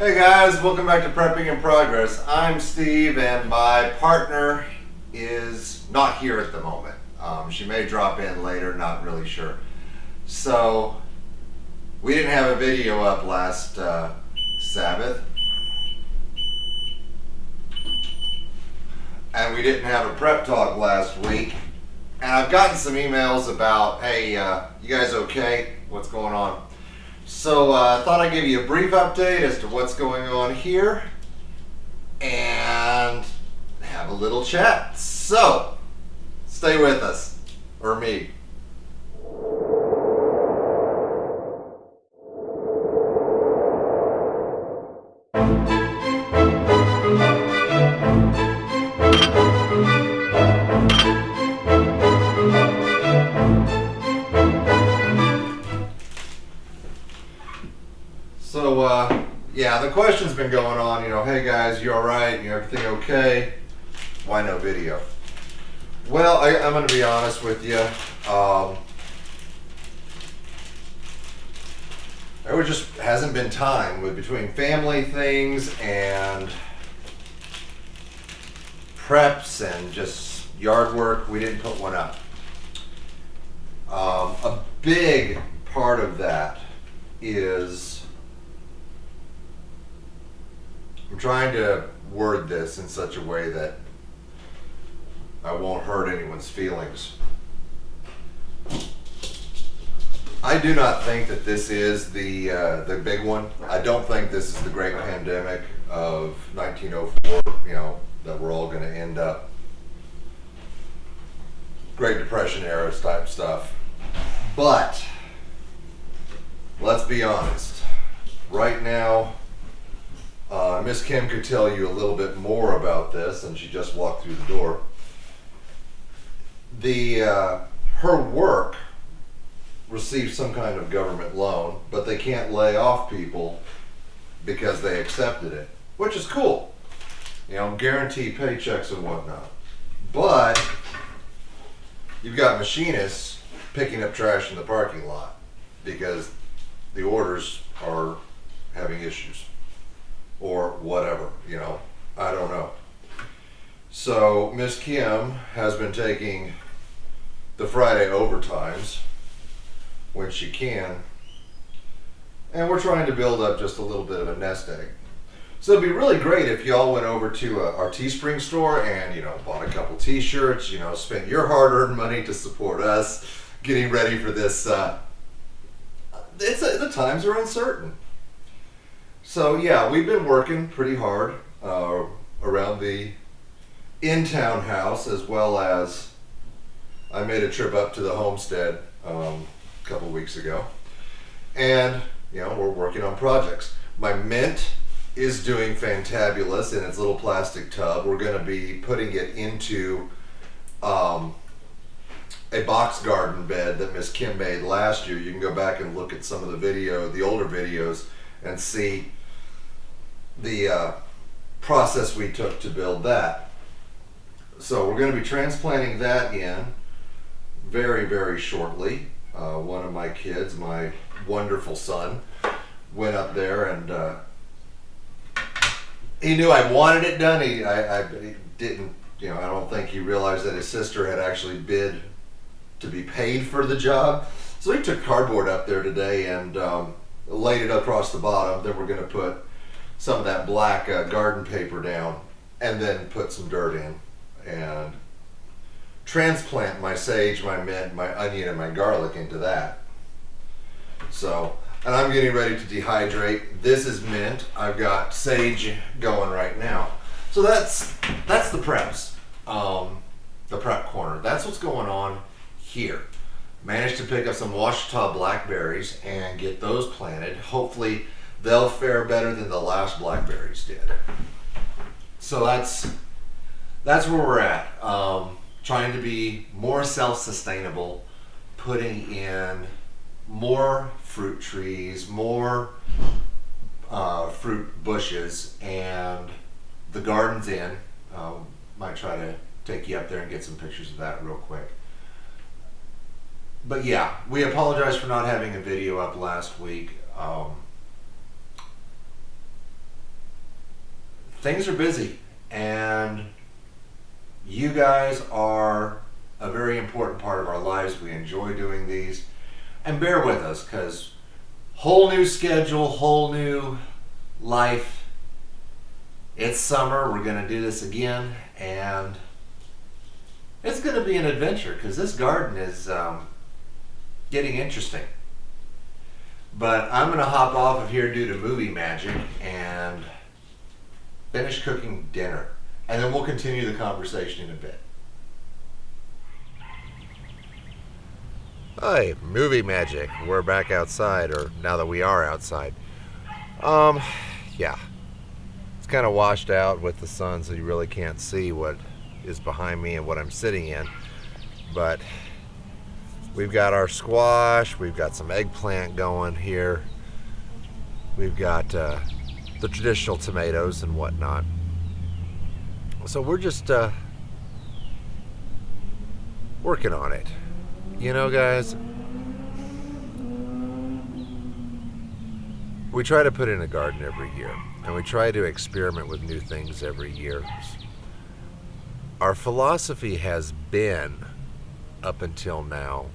Hey guys, welcome back to Prepping in Progress. I'm Steve and my partner is not here at the moment. She may drop in later, not really sure. So we didn't have a video up last Sabbath. And we didn't have a prep talk last week. And I've gotten some emails about, hey, you guys okay? What's going on? So I thought I'd give you a brief update as to what's going on here and have a little chat. So stay with us, or me. So, yeah, the question's been going on, hey guys, you alright? Everything okay? Why no video? Well, I'm going to be honest with you. There just hasn't been time between family things and preps and just yard work. We didn't put one up. A big part of that is I'm trying to word this in such a way that I won't hurt anyone's feelings. I do not think that this is the big one. I don't think this is the great pandemic of 1904, that we're all going to end up Great Depression era type stuff. But let's be honest. Right now, Miss Kim could tell you a little bit more about this, and she just walked through the door. Her work received some kind of government loan, but they can't lay off people because they accepted it, which is cool. Guaranteed paychecks and whatnot. But you've got machinists picking up trash in the parking lot because the orders are having issues. Or whatever, I don't know. So Miss Kim has been taking the Friday overtimes when she can, and we're trying to build up just a little bit of a nest egg. So it'd be really great if y'all went over to our Teespring store and bought a couple t-shirts, spent your hard-earned money to support us getting ready for this. The times are uncertain. So yeah, we've been working pretty hard around the in-town house, as well as I made a trip up to the Homestead a couple weeks ago, and we're working on projects. My mint is doing fantabulous in its little plastic tub. We're going to be putting it into a box garden bed that Miss Kim made last year. You can go back and look at some of the older videos, and see the process we took to build that. So we're going to be transplanting that in very, very shortly. One of my kids, my wonderful son, went up there and he knew I wanted it done. He didn't, I don't think he realized that his sister had actually bid to be paid for the job. So he took cardboard up there today and laid it across the bottom. Then we're going to put some of that black garden paper down, and then put some dirt in and transplant my sage, my mint, my onion, and my garlic into that. So, and I'm getting ready to dehydrate. This is mint. I've got sage going right now. So that's the preps, the prep corner. That's what's going on here. Managed to pick up some Ouachita blackberries and get those planted. Hopefully they'll fare better than the last blackberries did. So that's where we're at. Trying to be more self-sustainable, putting in more fruit trees, more fruit bushes, and the garden's in. Might try to take you up there and get some pictures of that real quick. But yeah, we apologize for not having a video up last week. things are busy, and you guys are a very important part of our lives. We enjoy doing these, and bear with us, because whole new schedule, whole new life. It's summer. We're going to do this again, and it's going to be an adventure, because this garden is getting interesting. But I'm going to hop off of here due to movie magic and finish cooking dinner, and then we'll continue the conversation in a bit. Hi, movie magic. We're back outside, or now that we are outside. Yeah. It's kind of washed out with the sun, so you really can't see what is behind me and what I'm sitting in. But we've got our squash, we've got some eggplant going here. We've got the traditional tomatoes and whatnot. So we're just working on it. You know, guys, we try to put in a garden every year, and we try to experiment with new things every year. Our philosophy has been, up until now,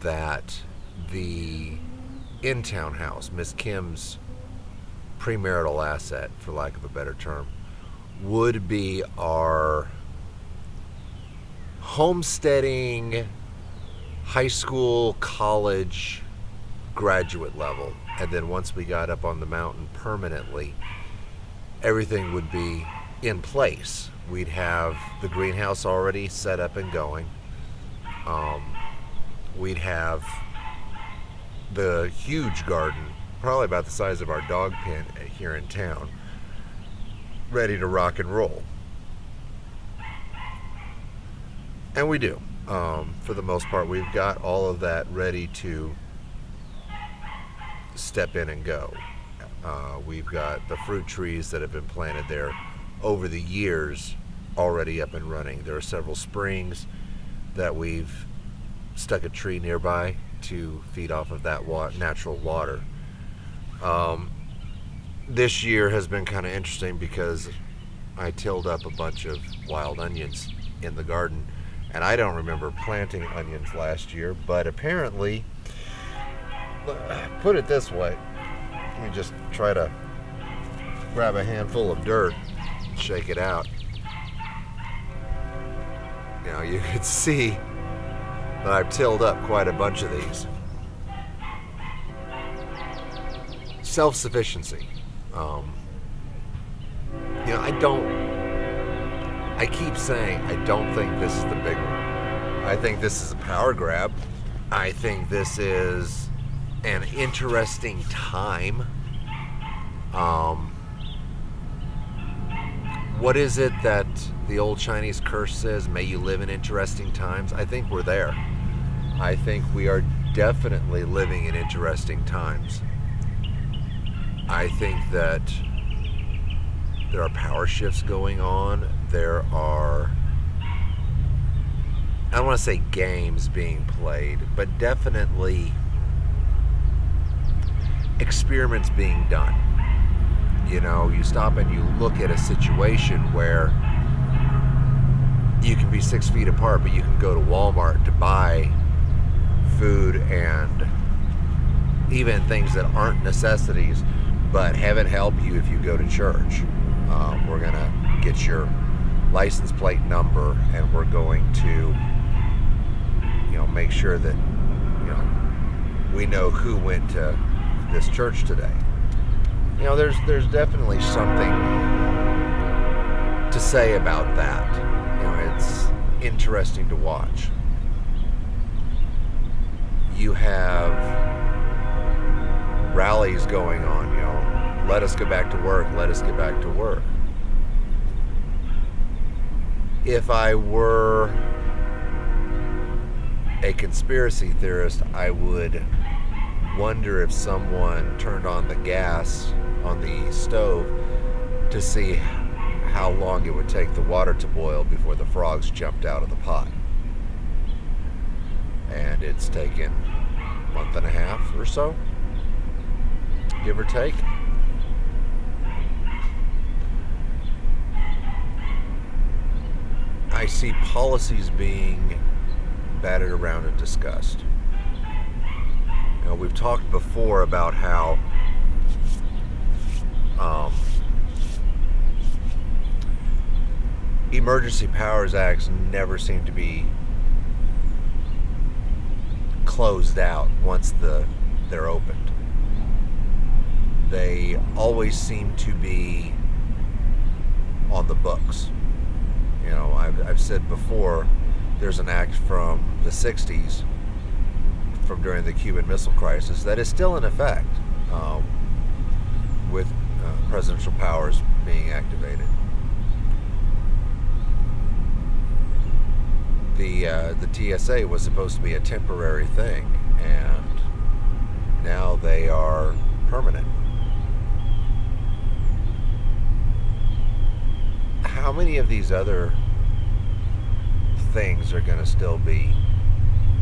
that the in-town house, Miss Kim's premarital asset, for lack of a better term, would be our homesteading, high school, college, graduate level. And then once we got up on the mountain permanently, everything would be in place. We'd have the greenhouse already set up and going. We'd have the huge garden, probably about the size of our dog pen here in town, ready to rock and roll. And we do. For the most part, we've got all of that ready to step in and go. We've got the fruit trees that have been planted there over the years already up and running. There are several springs that we've stuck a tree nearby to feed off of that natural water. This year has been kind of interesting because I tilled up a bunch of wild onions in the garden. And I don't remember planting onions last year, but apparently, put it this way, let me just try to grab a handful of dirt and shake it out. You know, you could see that I've tilled up quite a bunch of these. Self-sufficiency. You know, I keep saying I don't think this is the big one. I think this is a power grab. I think this is an interesting time. What is it that the old Chinese curse says? May you live in interesting times. I think we're there. I think we are definitely living in interesting times. I think that there are power shifts going on. There are, I don't want to say games being played, but definitely experiments being done. You know, you stop and you look at a situation where you can be 6 feet apart, but you can go to Walmart to buy food and even things that aren't necessities, but heaven help you if you go to church. We're going to get your license plate number, and we're going to, you know, make sure that, you know, we know who went to this church today. You know, there's definitely something to say about that. You know, it's interesting to watch. You have rallies going on, you know, let us go back to work, let us get back to work. If I were a conspiracy theorist, I would wonder if someone turned on the gas on the stove to see how long it would take the water to boil before the frogs jumped out of the pot. And it's taken a month and a half or so, give or take. I see policies being batted around and discussed. We've talked before about how um, emergency powers acts never seem to be closed out once they're opened. They always seem to be on the books. I've said before, there's an act from the 60s, from during the Cuban Missile Crisis, that is still in effect, with presidential powers being activated. The TSA was supposed to be a temporary thing, and now they are permanent. How many of these other things are going to still be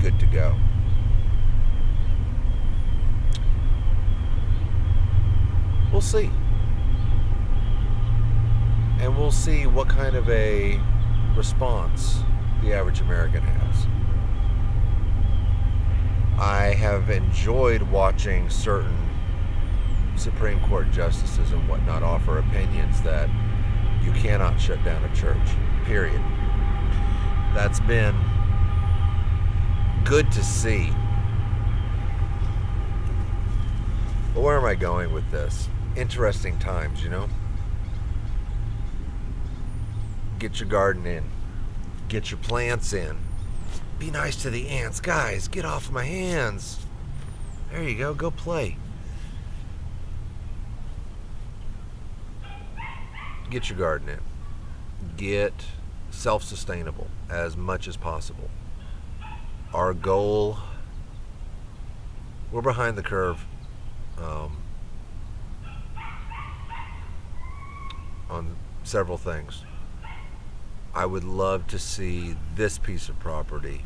good to go? We'll see. And we'll see what kind of a response the average American has. I have enjoyed watching certain Supreme Court justices and whatnot offer opinions that you cannot shut down a church, period. That's been good to see. But where am I going with this? Interesting times, Get your garden in. Get your plants in. Be nice to the ants. Guys, get off my hands. There you go. Go play. Get your garden in. Get self-sustainable as much as possible. Our goal, we're behind the curve on several things. I would love to see this piece of property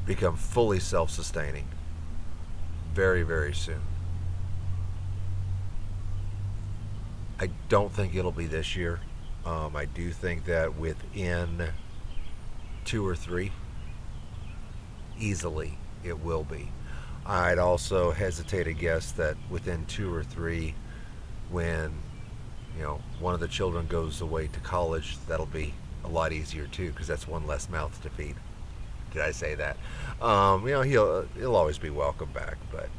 become fully self-sustaining very, very soon. I don't think it'll be this year. I do think that within 2 or 3, easily it will be. I'd also hesitate to guess that within 2 or 3, when one of the children goes away to college, that'll be a lot easier too, because that's one less mouth to feed. Did I say that? He'll always be welcome back, but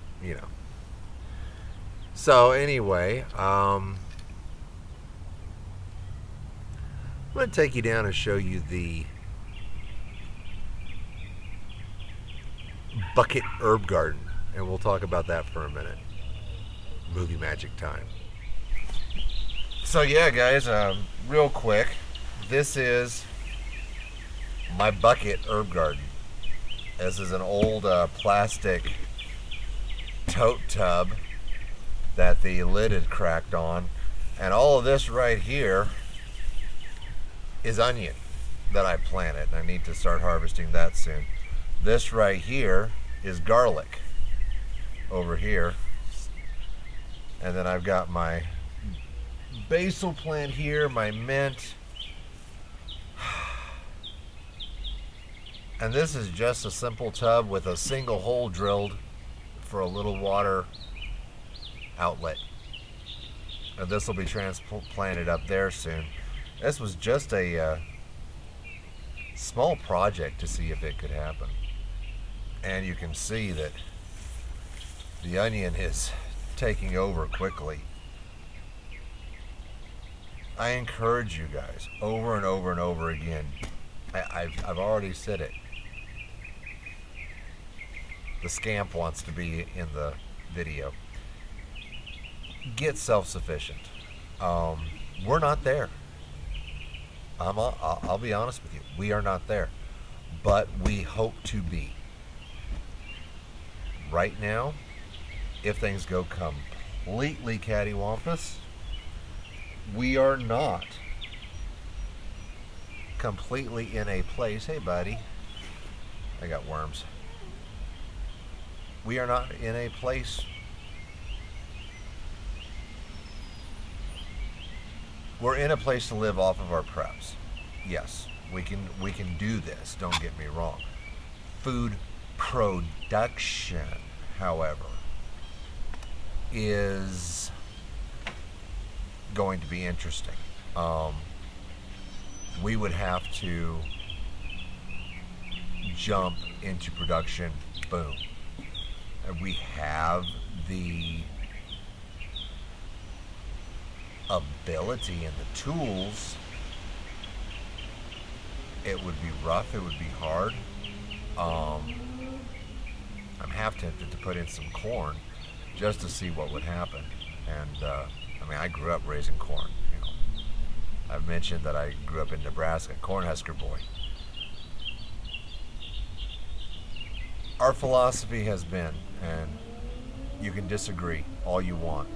So anyway, I'm going to take you down and show you the bucket herb garden, and we'll talk about that for a minute. Movie magic time. So yeah, guys, real quick, this is my bucket herb garden. This is an old plastic tote tub that the lid had cracked on, and all of this right here is onion that I planted, and I need to start harvesting that soon. This right here is garlic over here, and then I've got my basil plant here, my mint, and this is just a simple tub with a single hole drilled for a little water outlet, and this will be transplanted up there soon. This was just a small project to see if it could happen, and you can see that the onion is taking over quickly. I encourage you guys over and over and over again. I've already said it. The scamp wants to be in the video. Get self-sufficient. We're not there. I'll be honest with you. We are not there, but we hope to be. Right now, if things go completely cattywampus, we are not completely in a place. Hey, buddy, I got worms. We are not in a place. We're in a place to live off of our PREPS. Yes, We can do this. Don't get me wrong. Food production, however, is going to be interesting. We would have to jump into production, boom. And we have the ability and the tools. It would be rough, it would be hard. I'm half tempted to put in some corn just to see what would happen. And I grew up raising corn. You know, I've mentioned that I grew up in Nebraska, Cornhusker boy. Our philosophy has been, and you can disagree all you want,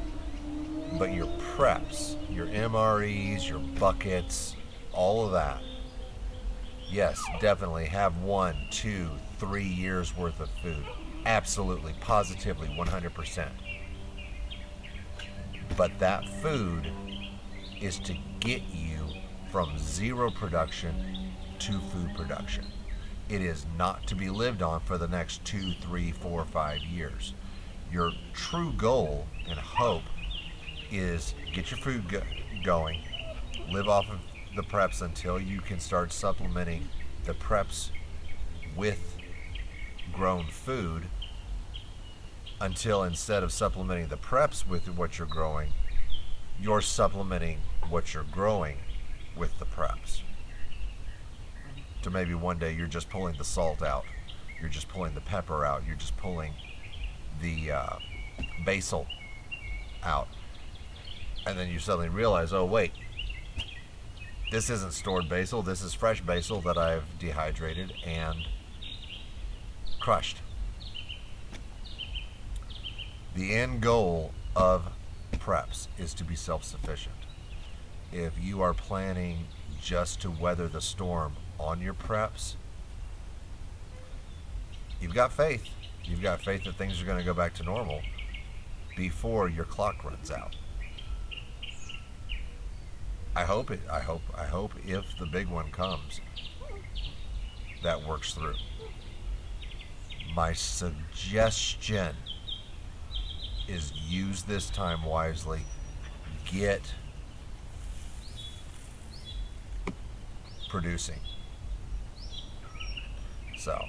but your preps, your MREs, your buckets, all of that, yes, definitely have 1, 2, 3 years worth of food. Absolutely, positively, 100%. But that food is to get you from zero production to food production. It is not to be lived on for the next 2, 3, 4, 5 years. Your true goal and hope is get your food going, live off of the preps until you can start supplementing the preps with grown food, until instead of supplementing the preps with what you're growing, you're supplementing what you're growing with the preps. To maybe one day you're just pulling the salt out, you're just pulling the pepper out, you're just pulling the basil out, and then you suddenly realize, oh wait, this isn't stored basil, this is fresh basil that I've dehydrated and crushed. The end goal of preps is to be self-sufficient. If you are planning just to weather the storm on your preps, you've got faith. You've got faith that things are going to go back to normal before your clock runs out. I hope if the big one comes, that works through. My suggestion is use this time wisely. Get producing. So,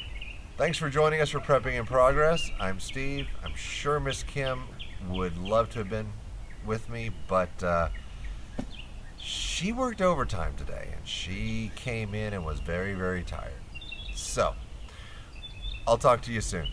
thanks for joining us for Prepping in Progress. I'm Steve. I'm sure Miss Kim would love to have been with me, but she worked overtime today and she came in and was very, very tired. So, I'll talk to you soon.